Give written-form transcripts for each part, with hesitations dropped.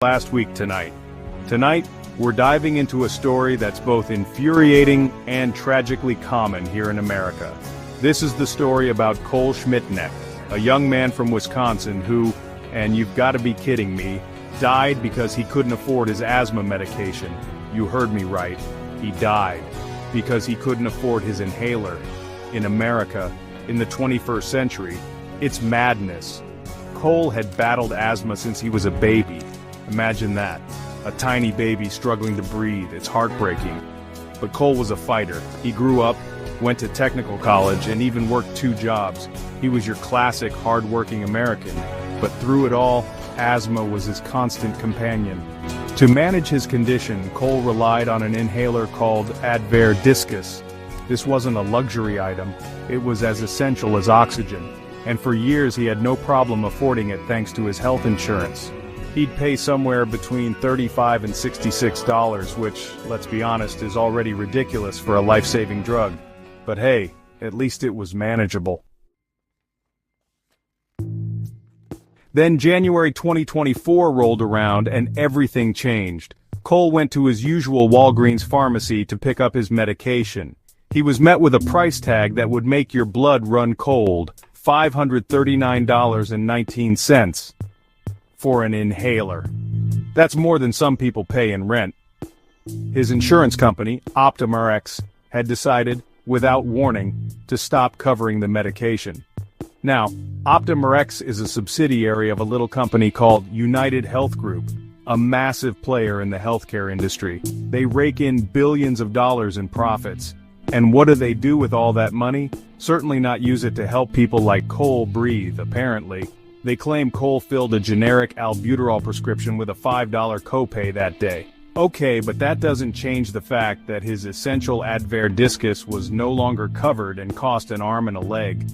last week tonight. Tonight, we're diving into a story that's both infuriating and tragically common here in America. This is the story about Cole Schmidtknecht, a young man from Wisconsin who, and you've got to be kidding me, died because he couldn't afford his asthma medication. You heard me right. He died because he couldn't afford his inhaler. In America, in the 21st century, it's madness. Cole had battled asthma since he was a baby. Imagine that. A tiny baby struggling to breathe. It's heartbreaking. But Cole was a fighter. He grew up, went to technical college, and even worked 2 jobs. He was your classic hard-working American. But through it all, asthma was his constant companion. To manage his condition, Cole relied on an inhaler called Advair Discus. This wasn't a luxury item. It was as essential as oxygen. And for years he had no problem affording it thanks to his health insurance. He'd pay somewhere between $35 and $66, which, let's be honest, is already ridiculous for a life-saving drug. But hey, at least it was manageable. Then January 2024 rolled around and everything changed. Cole went to his usual Walgreens pharmacy to pick up his medication. He was met with a price tag that would make your blood run cold, $539.19. For an inhaler. That's more than some people pay in rent. His insurance company, OptumRx, had decided, without warning, to stop covering the medication. Now, OptumRx is a subsidiary of a little company called United Health Group, a massive player in the healthcare industry. They rake in billions of dollars in profits. And what do they do with all that money? Certainly not use it to help people like Cole breathe, apparently. They claim Cole filled a generic albuterol prescription with a $5 copay that day. Okay, but that doesn't change the fact that his essential Advair Discus was no longer covered and cost an arm and a leg.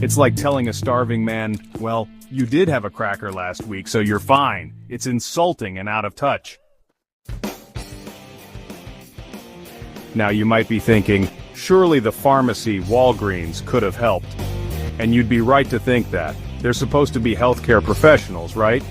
It's like telling a starving man, well, you did have a cracker last week, so you're fine. It's insulting and out of touch. Now you might be thinking, surely the pharmacy, Walgreens, could have helped. And you'd be right to think that. They're supposed to be healthcare professionals, right?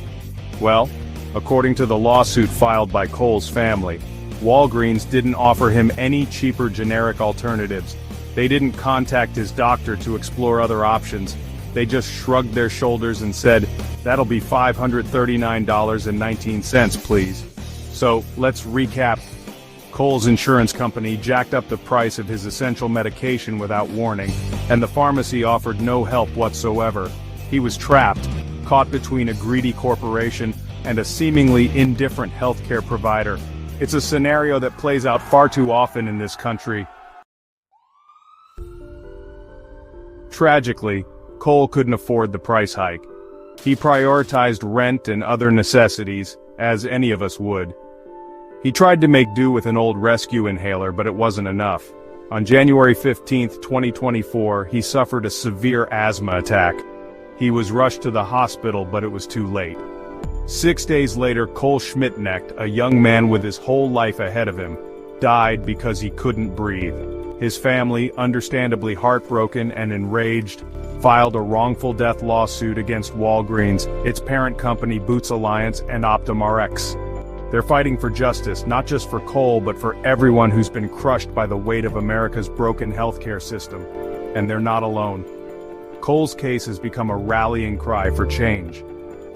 Well, according to the lawsuit filed by Cole's family, Walgreens didn't offer him any cheaper generic alternatives. They didn't contact his doctor to explore other options. They just shrugged their shoulders and said, that'll be $539.19, please. So, let's recap. Cole's insurance company jacked up the price of his essential medication without warning, and the pharmacy offered no help whatsoever. He was trapped, caught between a greedy corporation and a seemingly indifferent healthcare provider. It's a scenario that plays out far too often in this country. Tragically, Cole couldn't afford the price hike. He prioritized rent and other necessities, as any of us would. He tried to make do with an old rescue inhaler, but it wasn't enough. On January 15, 2024, he suffered a severe asthma attack. He was rushed to the hospital, but it was too late. 6 days later, Cole Schmidtknecht, a young man with his whole life ahead of him, died because he couldn't breathe. His family, understandably heartbroken and enraged, filed a wrongful death lawsuit against Walgreens, its parent company Boots Alliance, and OptumRx. They're fighting for justice, not just for Cole, but for everyone who's been crushed by the weight of America's broken healthcare system. And they're not alone. Cole's case has become a rallying cry for change.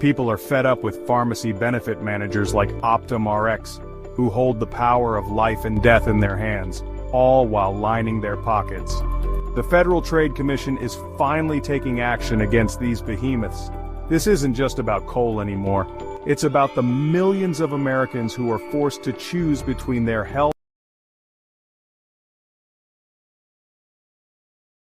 People are fed up with pharmacy benefit managers like OptumRx, who hold the power of life and death in their hands, all while lining their pockets. The Federal Trade Commission is finally taking action against these behemoths. This isn't just about Cole anymore. It's about the millions of Americans who are forced to choose between their health